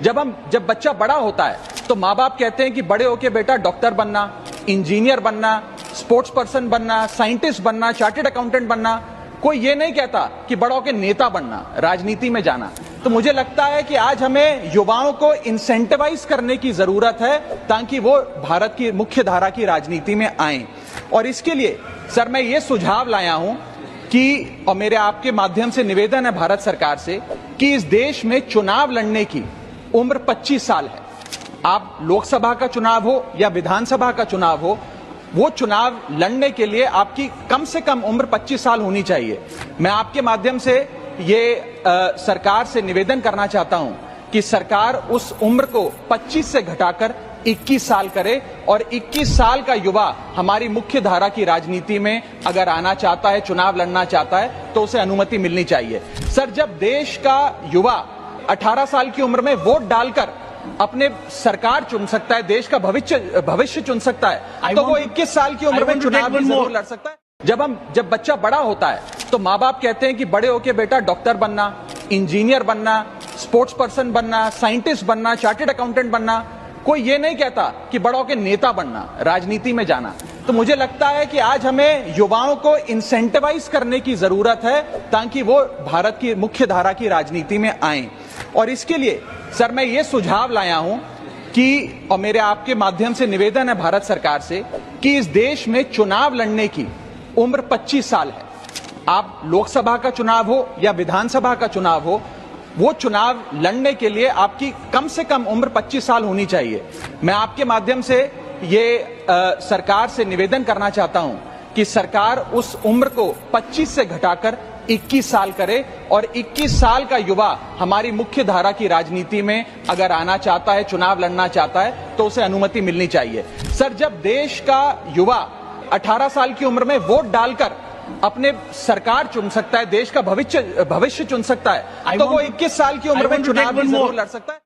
जब बच्चा बड़ा होता है तो माँ बाप कहते हैं कि बड़े होके बेटा डॉक्टर बनना, इंजीनियर बनना, स्पोर्ट्स पर्सन बनना, साइंटिस्ट बनना, चार्टर्ड अकाउंटेंट बनना। कोई ये नहीं कहता कि बड़ा होके नेता बनना, राजनीति में जाना। तो मुझे लगता है कि आज हमें युवाओं को इंसेंटिवाइज करने की जरूरत है ताकि वो भारत की मुख्य धारा की राजनीति में आए। और इसके लिए सर मैं ये सुझाव लाया हूं कि, और मेरे आपके माध्यम से निवेदन है भारत सरकार से, कि इस देश में चुनाव लड़ने की उम्र 25 साल है। आप लोकसभा का चुनाव हो या विधानसभा का चुनाव हो, वो चुनाव लड़ने के लिए आपकी कम से कम उम्र 25 साल होनी चाहिए। मैं आपके माध्यम से ये सरकार से निवेदन करना चाहता हूं कि सरकार उस उम्र को 25 से घटाकर 21 साल करे और 21 साल का युवा हमारी मुख्य धारा की राजनीति में अगर आना चाहता है, चुनाव लड़ना चाहता है, तो उसे अनुमति मिलनी चाहिए। सर, जब देश का युवा 18 साल की उम्र में वोट डालकर अपने सरकार चुन सकता है, देश का भविष्य चुन सकता है, तो वो 21 साल की उम्र में चुनाव भी जरूर लड़ सकता है। जब बच्चा बड़ा होता है तो माँ बाप कहते हैं कि बड़े होके बेटा डॉक्टर बनना, इंजीनियर बनना, स्पोर्ट्स पर्सन बनना, साइंटिस्ट बनना, चार्टर्ड अकाउंटेंट बनना। कोई ये नहीं कहता कि बड़ा होके नेता बनना, राजनीति में जाना। तो मुझे लगता है कि आज हमें युवाओं को इंसेंटिवाइज करने की जरूरत है ताकि वो भारत की मुख्य धारा की राजनीति में आए। और इसके लिए सर मैं ये सुझाव लाया हूं कि, और मेरे आपके माध्यम से निवेदन है भारत सरकार से, कि इस देश में चुनाव लड़ने की उम्र 25 साल है। आप लोकसभा का चुनाव हो या विधानसभा का चुनाव हो, वो चुनाव लड़ने के लिए आपकी कम से कम उम्र 25 साल होनी चाहिए। मैं आपके माध्यम से ये सरकार से निवेदन करना चाहता हूं कि सरकार उस उम्र को 25 से घटाकर 21 साल करे और 21 साल का युवा हमारी मुख्य धारा की राजनीति में अगर आना चाहता है, चुनाव लड़ना चाहता है, तो उसे अनुमति मिलनी चाहिए। सर, जब देश का युवा 18 साल की उम्र में वोट डालकर अपने सरकार चुन सकता है, देश का भविष्य चुन सकता है, तो वो 21 साल की उम्र में चुनाव भी जरूर लड़ सकता है।